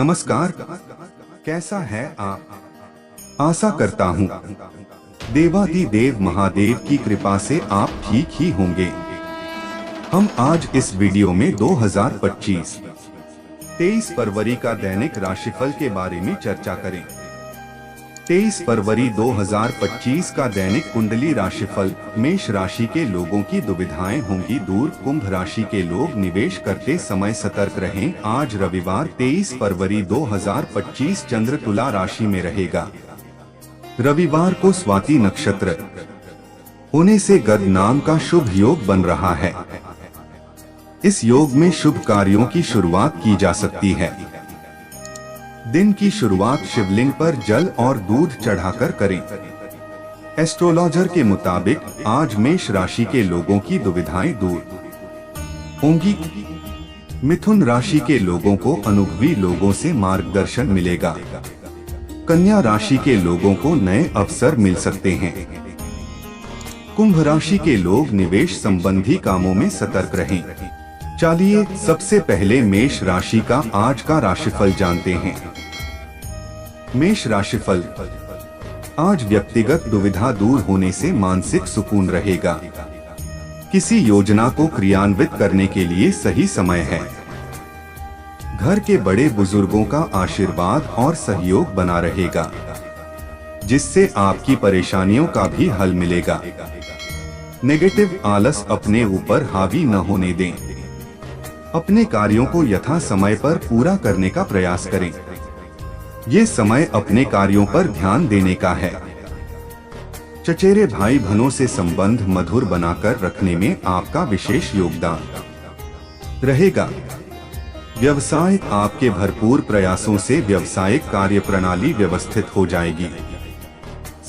नमस्कार, कैसा है आप? आशा करता हूँ देवाधिदेव महादेव की कृपा से आप ठीक ही होंगे। हम आज इस वीडियो में 2025 23 फरवरी का दैनिक राशिफल के बारे में चर्चा करें। 23 फरवरी 2025 का दैनिक कुंडली राशिफल। मेष राशि के लोगों की दुविधाएं होंगी दूर। कुंभ राशि के लोग निवेश करते समय सतर्क रहें। आज रविवार 23 फरवरी 2025 चंद्र तुला राशि में रहेगा। रविवार को स्वाति नक्षत्र होने से गद नाम का शुभ योग बन रहा है। इस योग में शुभ कार्यों की शुरुआत की जा सकती है। दिन की शुरुआत शिवलिंग पर जल और दूध चढ़ाकर करें। एस्ट्रोलॉजर के मुताबिक आज मेष राशि के लोगों की दुविधाएं दूर होंगी। मिथुन राशि के लोगों को अनुभवी लोगों से मार्गदर्शन मिलेगा। कन्या राशि के लोगों को नए अवसर मिल सकते हैं। कुंभ राशि के लोग निवेश संबंधी कामों में सतर्क रहें। चलिए सबसे पहले मेष राशि का आज का राशिफल जानते हैं। मेष राशिफल। आज व्यक्तिगत दुविधा दूर होने से मानसिक सुकून रहेगा। किसी योजना को क्रियान्वित करने के लिए सही समय है। घर के बड़े बुजुर्गों का आशीर्वाद और सहयोग बना रहेगा, जिससे आपकी परेशानियों का भी हल मिलेगा। नेगेटिव आलस अपने ऊपर हावी न होने दें। अपने कार्यों को यथा समय पर पूरा करने का प्रयास करें। ये समय अपने कार्यों पर ध्यान देने का है। चचेरे भाई बहनों से संबंध मधुर बनाकर रखने में आपका विशेष योगदान रहेगा। व्यवसाय। आपके भरपूर प्रयासों से व्यावसायिक कार्य प्रणाली व्यवस्थित हो जाएगी।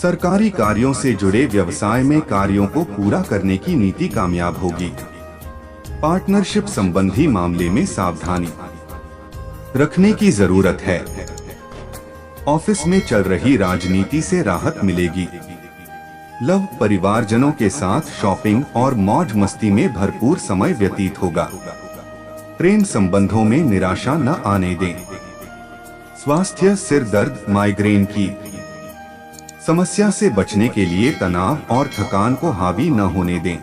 सरकारी कार्यों से जुड़े व्यवसाय में कार्यों को पूरा करने की नीति कामयाब होगी। पार्टनरशिप संबंधी मामले में सावधानी रखने की जरूरत है। ऑफिस में चल रही राजनीति से राहत मिलेगी। लव। परिवारजनों के साथ शॉपिंग और मौज मस्ती में भरपूर समय व्यतीत होगा। प्रेम संबंधों में निराशा न आने दें। स्वास्थ्य। सिर दर्द, माइग्रेन की समस्या से बचने के लिए तनाव और थकान को हावी न होने दें।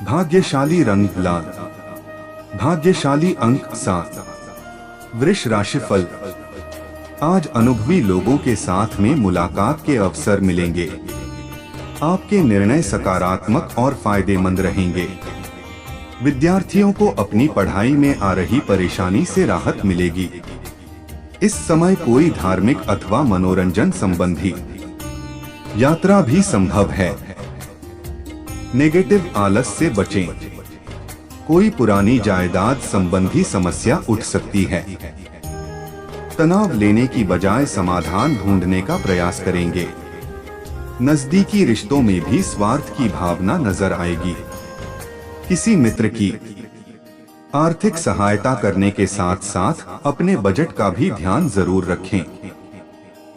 भाग्यशाली रंग लाल। भाग्यशाली अंक 7। वृष राशिफल। आज अनुभवी लोगों के साथ में मुलाकात के अवसर मिलेंगे। आपके निर्णय सकारात्मक और फायदेमंद रहेंगे। विद्यार्थियों को अपनी पढ़ाई में आ रही परेशानी से राहत मिलेगी। इस समय कोई धार्मिक अथवा मनोरंजन संबंधी यात्रा भी संभव है। नेगेटिव आलस से बचें। कोई पुरानी जायदाद संबंधी समस्या उठ सकती है। तनाव लेने की बजाय समाधान ढूंढने का प्रयास करेंगे। नजदीकी रिश्तों में भी स्वार्थ की भावना नजर आएगी। किसी मित्र की आर्थिक सहायता करने के साथ साथ अपने बजट का भी ध्यान जरूर रखें।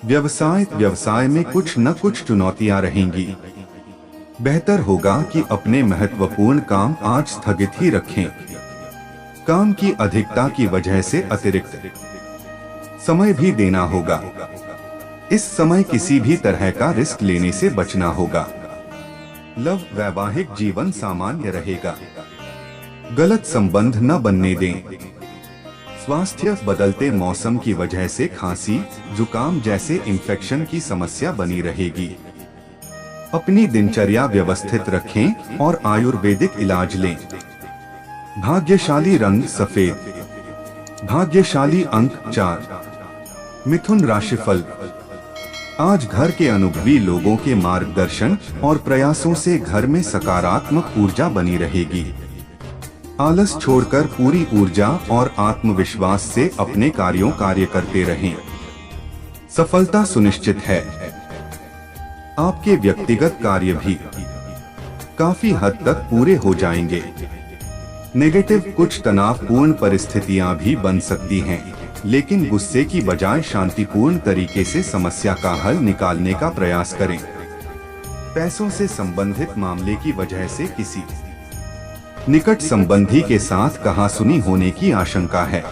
व्यवसाय में कुछ न कुछ चुनौतियां रहेंगी। बेहतर होगा कि अपने महत्वपूर्ण काम आज स्थगित ही रखें। काम की अधिकता की वजह से अतिरिक्त समय भी देना होगा। इस समय किसी भी तरह का रिस्क लेने से बचना होगा। लव। वैवाहिक जीवन सामान्य रहेगा। गलत संबंध न बनने दें। स्वास्थ्य। बदलते मौसम की वजह से खांसी, जुकाम जैसे इन्फेक्शन की समस्या बनी रहेगी। अपनी दिनचर्या व्यवस्थित रखें और आयुर्वेदिक इलाज लें। भाग्यशाली रंग सफेद। भाग्यशाली अंक 4। मिथुन राशिफल। आज घर के अनुभवी लोगों के मार्गदर्शन और प्रयासों से घर में सकारात्मक ऊर्जा बनी रहेगी। आलस छोड़कर पूरी ऊर्जा और आत्मविश्वास से अपने कार्य करते रहें। सफलता सुनिश्चित है। आपके व्यक्तिगत कार्य भी काफी हद तक पूरे हो जाएंगे। नेगेटिव। कुछ तनावपूर्ण परिस्थितियां भी बन सकती हैं, लेकिन गुस्से की बजाय शांतिपूर्ण तरीके से समस्या का हल निकालने का प्रयास करें। पैसों से संबंधित मामले की वजह से किसी निकट संबंधी के साथ कहासुनी होने की आशंका है।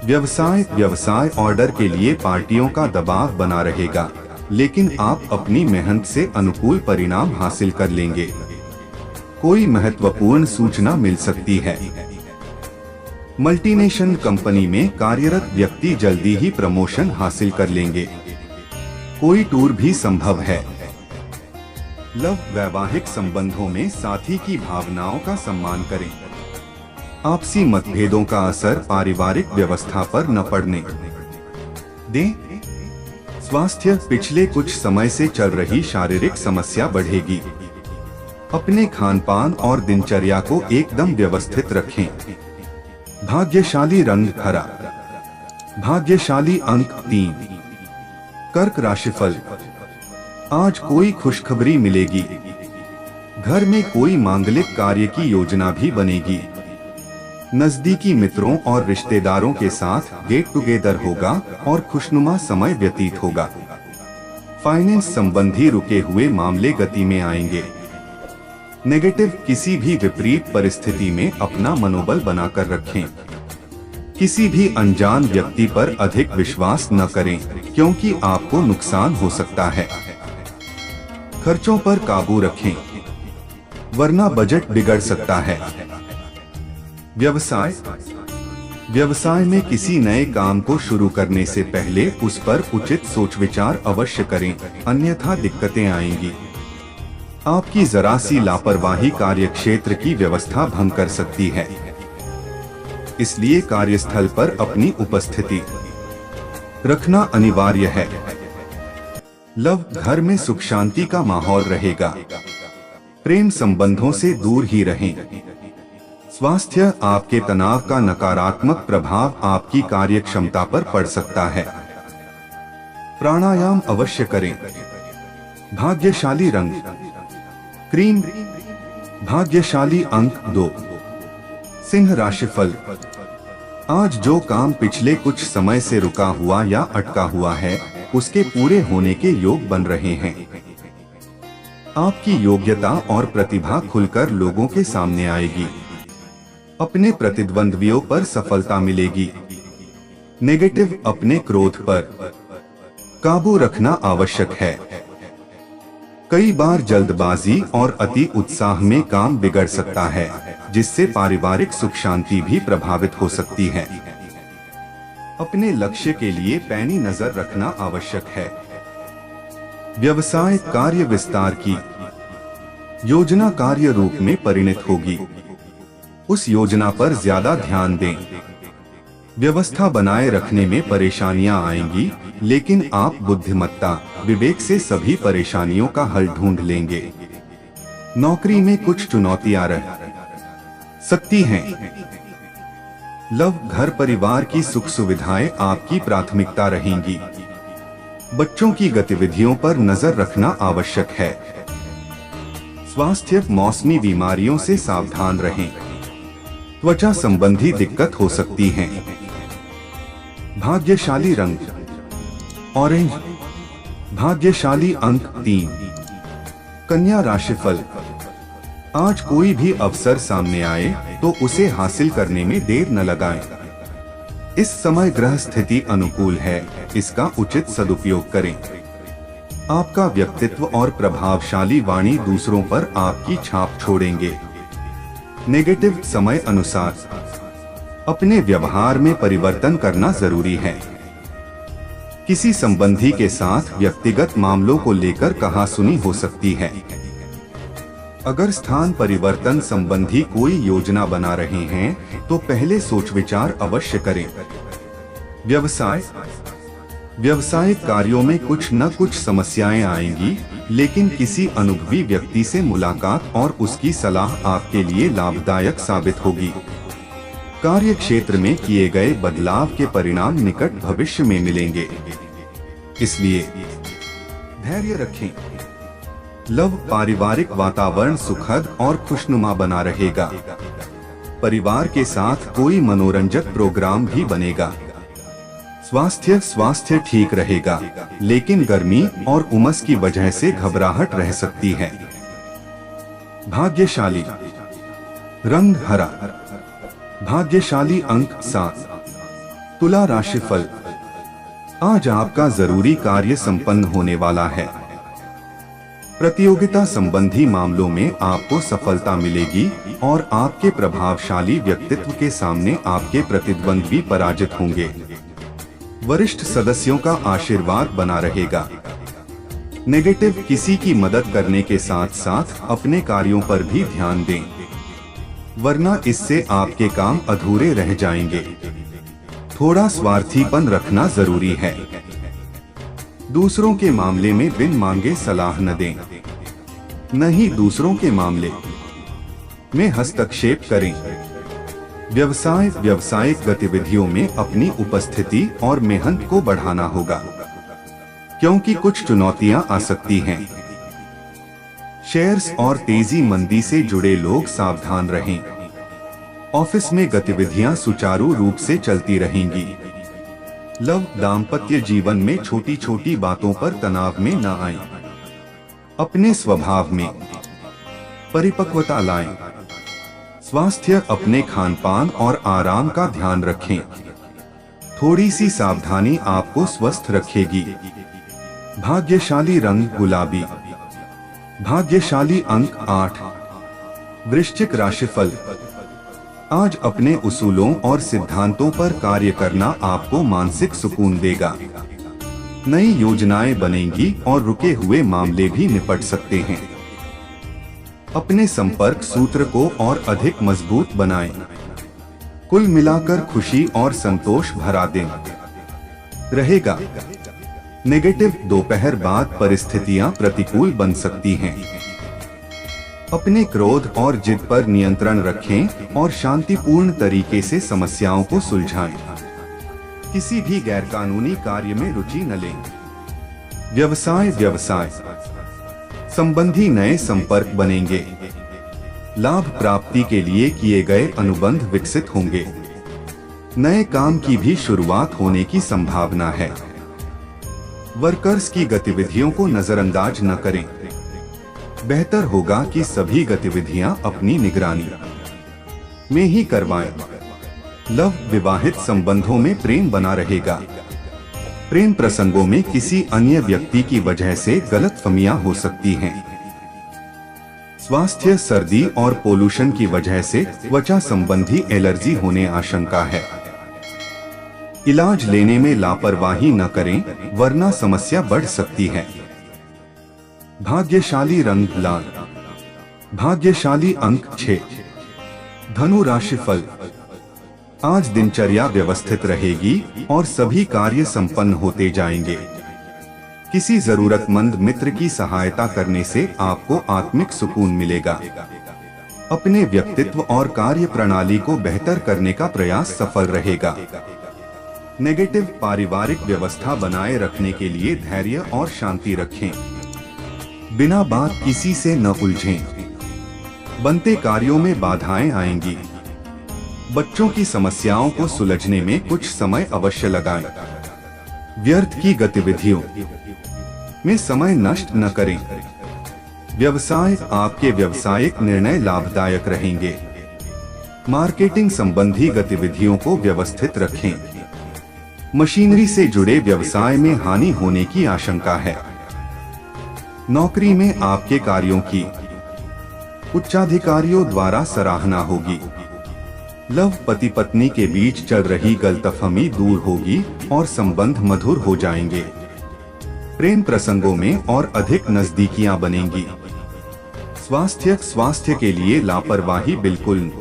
व्यवसाय ऑर्डर के लिए पार्टियों का दबाव बना रहेगा, लेकिन आप अपनी मेहनत से अनुकूल परिणाम हासिल कर लेंगे। कोई महत्वपूर्ण सूचना मिल सकती है। मल्टीनेशनल कंपनी में कार्यरत व्यक्ति जल्दी ही प्रमोशन हासिल कर लेंगे। कोई टूर भी संभव है। लव, वैवाहिक संबंधों में साथी की भावनाओं का सम्मान करें। आपसी मतभेदों का असर पारिवारिक व्यवस्था पर न पड़ने दें। स्वास्थ्य, पिछले कुछ समय से चल रही शारीरिक समस्या बढ़ेगी। अपने खानपान और दिनचर्या को एकदम व्यवस्थित रखें। भाग्यशाली रंग हरा। भाग्यशाली अंक 3। कर्क राशिफल, आज कोई खुशखबरी मिलेगी। घर में कोई मांगलिक कार्य की योजना भी बनेगी। नजदीकी मित्रों और रिश्तेदारों के साथ गेट टुगेदर होगा और खुशनुमा समय व्यतीत होगा। फाइनेंस संबंधी रुके हुए मामले गति में आएंगे। नेगेटिव, किसी भी विपरीत परिस्थिति में अपना मनोबल बनाकर रखें। किसी भी अनजान व्यक्ति पर अधिक विश्वास न करें, क्योंकि आपको नुकसान हो सकता है। खर्चों पर काबू रखें, वरना बजट बिगड़ सकता है। व्यवसाय में किसी नए काम को शुरू करने से पहले उस पर उचित सोच विचार अवश्य करें, अन्यथा दिक्कतें आएंगी। आपकी जरा सी लापरवाही कार्यक्षेत्र की व्यवस्था भंग कर सकती है, इसलिए कार्यस्थल पर अपनी उपस्थिति रखना अनिवार्य है। लव, घर में सुख शांति का माहौल रहेगा। प्रेम संबंधों से दूर ही रहें। स्वास्थ्य, आपके तनाव का नकारात्मक प्रभाव आपकी कार्य क्षमता पर पड़ सकता है। प्राणायाम अवश्य करें। भाग्यशाली रंग क्रीम। भाग्यशाली अंक 2। सिंह राशिफल, आज जो काम पिछले कुछ समय से रुका हुआ या अटका हुआ है, उसके पूरे होने के योग बन रहे हैं। आपकी योग्यता और प्रतिभा खुलकर लोगों के सामने आएगी। अपने प्रतिद्वंद्वियों पर सफलता मिलेगी। नेगेटिव, अपने क्रोध पर काबू रखना आवश्यक है। कई बार जल्दबाजी और अति उत्साह में काम बिगड़ सकता है, जिससे पारिवारिक सुख शांति भी प्रभावित हो सकती है। अपने लक्ष्य के लिए पैनी नजर रखना आवश्यक है। व्यवसाय, कार्य विस्तार की योजना कार्य रूप में परिणत होगी। उस योजना पर ज्यादा ध्यान दें। व्यवस्था बनाए रखने में परेशानियां आएंगी, लेकिन आप बुद्धिमत्ता, विवेक से सभी परेशानियों का हल ढूंढ लेंगे। नौकरी में कुछ चुनौतियां रह सकती हैं। लव, घर परिवार की सुख सुविधाएं आपकी प्राथमिकता रहेंगी। बच्चों की गतिविधियों पर नजर रखना आवश्यक है। स्वास्थ्य, मौसमी बीमारियों से सावधान रहें। त्वचा संबंधी दिक्कत हो सकती है। भाग्यशाली रंग ऑरेंज। भाग्यशाली अंक 3। कन्या राशिफल, आज कोई भी अवसर सामने आए तो उसे हासिल करने में देर न लगाएं। इस समय ग्रह स्थिति अनुकूल है, इसका उचित सदुपयोग करें। आपका व्यक्तित्व और प्रभावशाली वाणी दूसरों पर आपकी छाप छोड़ेंगे। नेगेटिव, समय अनुसार अपने व्यवहार में परिवर्तन करना जरूरी है। किसी संबंधी के साथ व्यक्तिगत मामलों को लेकर कहासुनी हो सकती है। अगर स्थान परिवर्तन संबंधी कोई योजना बना रहे हैं, तो पहले सोच विचार अवश्य करें। व्यवसायिक कार्यों में कुछ न कुछ समस्याएं आएंगी, लेकिन किसी अनुभवी व्यक्ति से मुलाकात और उसकी सलाह आपके लिए लाभदायक साबित होगी। कार्य क्षेत्र में किए गए बदलाव के परिणाम निकट भविष्य में मिलेंगे, इसलिए धैर्य रखें। लव, पारिवारिक वातावरण सुखद और खुशनुमा बना रहेगा। परिवार के साथ कोई मनोरंजक प्रोग्राम भी बनेगा। स्वास्थ्य ठीक रहेगा, लेकिन गर्मी और उमस की वजह से घबराहट रह सकती है। भाग्यशाली रंग हरा। भाग्यशाली अंक 7। तुला राशिफल। आज आपका जरूरी कार्य संपन्न होने वाला है। प्रतियोगिता संबंधी मामलों में आपको सफलता मिलेगी और आपके प्रभावशाली व्यक्तित्व के सामने आपके प्रतिद्वंद्वी पराजित होंगे। वरिष्ठ सदस्यों का आशीर्वाद बना रहेगा। नेगेटिव, किसी की मदद करने के साथ साथ अपने कार्यों पर भी ध्यान दें, वरना इससे आपके काम अधूरे रह जाएंगे। थोड़ा स्वार्थीपन रखना जरूरी है। दूसरों के मामले में बिन मांगे सलाह न दें, न ही दूसरों के मामले में हस्तक्षेप करें। व्यावसायिक गतिविधियों में अपनी उपस्थिति और मेहनत को बढ़ाना होगा, क्योंकि कुछ चुनौतियां आ सकती हैं। शेयर्स और तेजी मंदी से जुड़े लोग सावधान रहें। ऑफिस में गतिविधियां सुचारू रूप से चलती रहेंगी। लव, दाम्पत्य जीवन में छोटी छोटी बातों पर तनाव में न आएं। अपने स्वभाव में परिपक्वता लाएं। स्वास्थ्य, अपने खानपान और आराम का ध्यान रखें। थोड़ी सी सावधानी आपको स्वस्थ रखेगी। भाग्यशाली रंग गुलाबी। भाग्यशाली अंक 8। वृश्चिक राशिफल। आज अपने उसूलों और सिद्धांतों पर कार्य करना आपको मानसिक सुकून देगा। नई योजनाएं बनेंगी और रुके हुए मामले भी निपट सकते हैं। अपने संपर्क सूत्र को और अधिक मजबूत बनाएं। कुल मिलाकर खुशी और संतोष भरा दिन रहेगा। नेगेटिव, दोपहर बाद परिस्थितियां प्रतिकूल बन सकती हैं। अपने क्रोध और जिद पर नियंत्रण रखें और शांतिपूर्ण तरीके से समस्याओं को सुलझाएं। किसी भी गैरकानूनी कार्य में रुचि न लें। व्यवसाय संबंधी नए संपर्क बनेंगे। लाभ प्राप्ति के लिए किए गए अनुबंध विकसित होंगे। नए काम की भी शुरुआत होने की संभावना है। वर्कर्स की गतिविधियों को नजरअंदाज न करें। बेहतर होगा कि सभी गतिविधियां अपनी निगरानी में ही करवाएं। लव, विवाहित संबंधों में प्रेम बना रहेगा। प्रेम प्रसंगों में किसी अन्य व्यक्ति की वजह से गलतफहमियां हो सकती हैं। स्वास्थ्य, सर्दी और पोल्यूशन की वजह से त्वचा संबंधी एलर्जी होने आशंका है। इलाज लेने में लापरवाही न करें, वरना समस्या बढ़ सकती है। भाग्यशाली रंग लाल। भाग्यशाली अंक 6। धनु राशिफल। आज दिनचर्या व्यवस्थित रहेगी और सभी कार्य संपन्न होते जाएंगे। किसी जरूरतमंद मित्र की सहायता करने से आपको आत्मिक सुकून मिलेगा। अपने व्यक्तित्व और कार्य प्रणाली को बेहतर करने का प्रयास सफल रहेगा। नेगेटिव, पारिवारिक व्यवस्था बनाए रखने के लिए धैर्य और शांति रखें। बिना बात किसी से न उलझें। बनते कार्यों में बाधाएं आएंगी। बच्चों की समस्याओं को सुलझने में कुछ समय अवश्य लगाएं। व्यर्थ की गतिविधियों में समय नष्ट न करें। व्यवसाय, आपके व्यावसायिक निर्णय लाभदायक रहेंगे। मार्केटिंग संबंधी गतिविधियों को व्यवस्थित रखें। मशीनरी से जुड़े व्यवसाय में हानि होने की आशंका है। नौकरी में आपके कार्यों की उच्चाधिकारियों द्वारा सराहना होगी। लव, पति पत्नी के बीच चल रही गलतफहमी दूर होगी और संबंध मधुर हो जाएंगे। प्रेम प्रसंगों में और अधिक नजदीकियां बनेंगी। स्वास्थ्य के लिए लापरवाही बिल्कुल न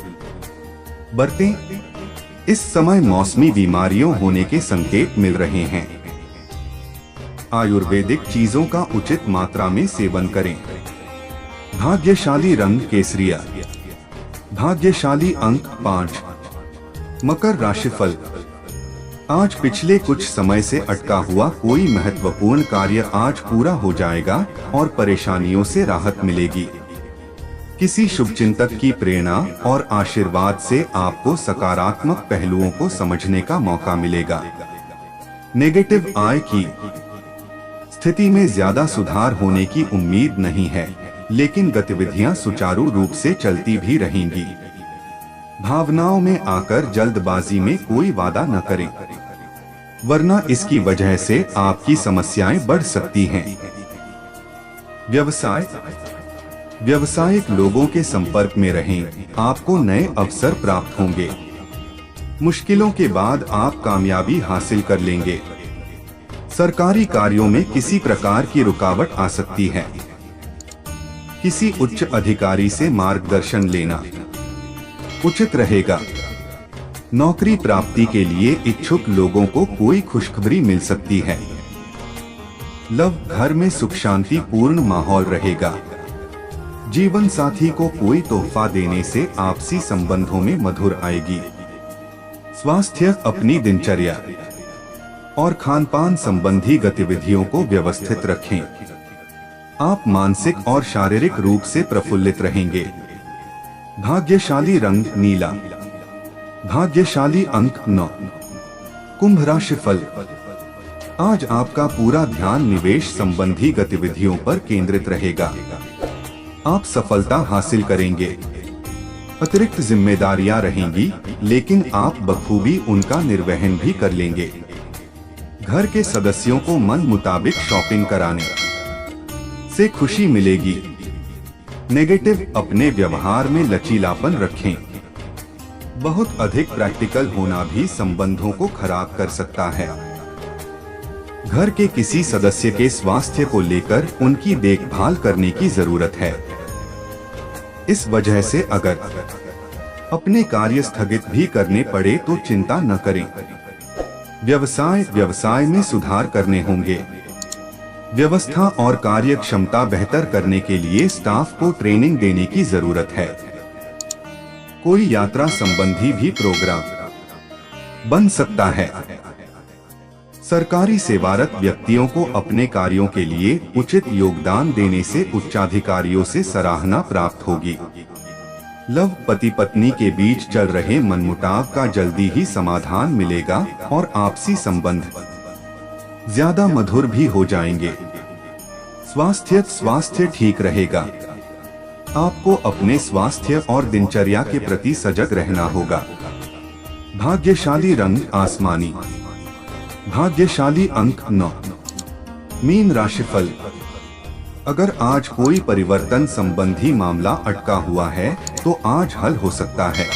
बरतें। इस समय मौसमी बीमारियों होने के संकेत मिल रहे हैं। आयुर्वेदिक चीजों का उचित मात्रा में सेवन करें। भाग्यशाली रंग केसरिया। भाग्यशाली अंक 5। मकर राशिफल। आज पिछले कुछ समय से अटका हुआ कोई महत्वपूर्ण कार्य आज पूरा हो जाएगा और परेशानियों से राहत मिलेगी। किसी शुभचिंतक की प्रेरणा और आशीर्वाद से आपको सकारात्मक पहलुओं को समझने का मौका मिलेगा। नेगेटिव, आय की स्थिति में ज्यादा सुधार होने की उम्मीद नहीं है, लेकिन गतिविधियां सुचारू रूप से चलती भी रहेंगी। भावनाओं में आकर जल्दबाजी में कोई वादा न करें। वरना इसकी वजह से आपकी समस्याएं बढ़ सकती हैं। व्यवसाय, व्यावसायिक लोगों के संपर्क में रहें, आपको नए अवसर प्राप्त होंगे। मुश्किलों के बाद आप कामयाबी हासिल कर लेंगे। सरकारी कार्यों में किसी प्रकार की रुकावट आ सकती है। किसी उच्च अधिकारी से मार्गदर्शन लेना उचित रहेगा। नौकरी प्राप्ति के लिए इच्छुक लोगों को कोई खुशखबरी मिल सकती है। लव, घर में सुख शांति पूर्ण माहौल रहेगा। जीवन साथी को कोई तोहफा देने से आपसी संबंधों में मधुर आएगी। स्वास्थ्य, अपनी दिनचर्या और खानपान संबंधी गतिविधियों को व्यवस्थित रखें। आप मानसिक और शारीरिक रूप से प्रफुल्लित रहेंगे। भाग्यशाली रंग नीला, भाग्यशाली अंक 9। कुंभ राशि फल, आज आपका पूरा ध्यान निवेश संबंधी गतिविधियों पर केंद्रित रहेगा। आप सफलता हासिल करेंगे। अतिरिक्त जिम्मेदारियां रहेंगी, लेकिन आप बखूबी उनका निर्वहन भी कर लेंगे। घर के सदस्यों को मन मुताबिक शॉपिंग कराने से खुशी मिलेगी। नेगेटिव, अपने व्यवहार में लचीलापन रखें। बहुत अधिक प्रैक्टिकल होना भी संबंधों को खराब कर सकता है। घर के किसी सदस्य के स्वास्थ्य को लेकर उनकी देखभाल करने की जरूरत है। इस वजह से अगर अपने कार्य स्थगित भी करने पड़े तो चिंता न करें। व्यवसाय में सुधार करने होंगे। व्यवस्था और कार्य क्षमता बेहतर करने के लिए स्टाफ को ट्रेनिंग देने की जरूरत है। कोई यात्रा संबंधी भी प्रोग्राम बन सकता है। सरकारी सेवारत व्यक्तियों को अपने कार्यों के लिए उचित योगदान देने से उच्चाधिकारियों से सराहना प्राप्त होगी। लव, पति पत्नी के बीच चल रहे मनमुटाव का जल्दी ही समाधान मिलेगा और आपसी संबंध ज्यादा मधुर भी हो जाएंगे। स्वास्थ्य ठीक रहेगा। आपको अपने स्वास्थ्य और दिनचर्या के प्रति सजग रहना होगा। भाग्यशाली रंग आसमानी, भाग्यशाली अंक 9। मीन राशिफल, अगर आज कोई परिवर्तन संबंधी मामला अटका हुआ है तो आज हल हो सकता है।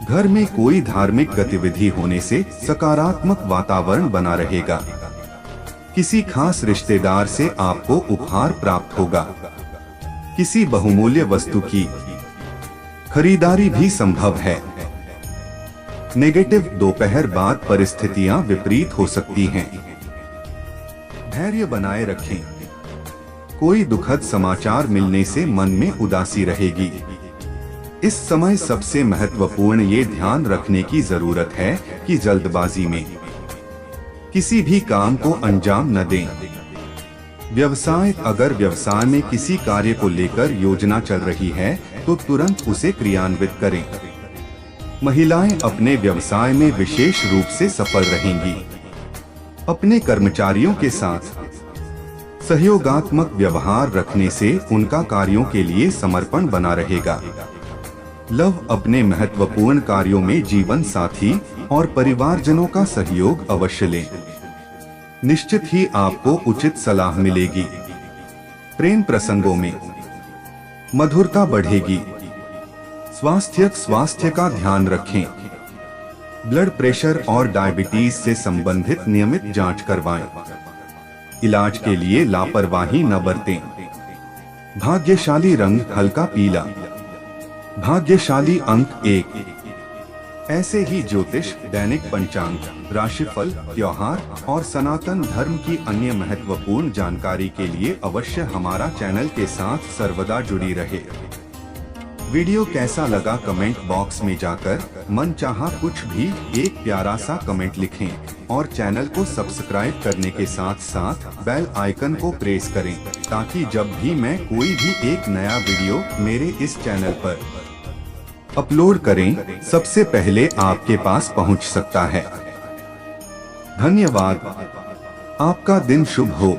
घर में कोई धार्मिक गतिविधि होने से सकारात्मक वातावरण बना रहेगा। किसी खास रिश्तेदार से आपको उपहार प्राप्त होगा। किसी बहुमूल्य वस्तु की खरीदारी भी संभव है। नेगेटिव, दोपहर बाद परिस्थितियां विपरीत हो सकती हैं। धैर्य बनाए रखें। कोई दुखद समाचार मिलने से मन में उदासी रहेगी। इस समय सबसे महत्वपूर्ण ये ध्यान रखने की जरूरत है कि जल्दबाजी में किसी भी काम को अंजाम न दें। व्यवसाय, अगर व्यवसाय में किसी कार्य को लेकर योजना चल रही है तो तुरंत उसे क्रियान्वित करें। महिलाएं अपने व्यवसाय में विशेष रूप से सफल रहेंगी। अपने कर्मचारियों के साथ सहयोगात्मक व्यवहार रखने से उनका कार्यों के लिए समर्पण बना रहेगा। लव, अपने महत्वपूर्ण कार्यों में जीवन साथी और परिवारजनों का सहयोग अवश्य लें। निश्चित ही आपको उचित सलाह मिलेगी। प्रेम प्रसंगों में मधुरता बढ़ेगी। स्वास्थ्य का ध्यान रखें। ब्लड प्रेशर और डायबिटीज से संबंधित नियमित जांच करवाएं। इलाज के लिए लापरवाही न बरतें। भाग्यशाली रंग हल्का पीला, भाग्यशाली अंक 1। ऐसे ही ज्योतिष, दैनिक पंचांग, राशिफल, त्योहार और सनातन धर्म की अन्य महत्वपूर्ण जानकारी के लिए अवश्य हमारा चैनल के साथ सर्वदा जुड़ी रहे। वीडियो कैसा लगा कमेंट बॉक्स में जाकर मनचाहा कुछ भी एक प्यारा सा कमेंट लिखें और चैनल को सब्सक्राइब करने के साथ साथ बेल आइकन को प्रेस करें ताकि जब भी मैं कोई भी एक नया वीडियो मेरे इस चैनल पर अपलोड करें सबसे पहले आपके पास पहुंच सकता है। धन्यवाद। आपका दिन शुभ हो।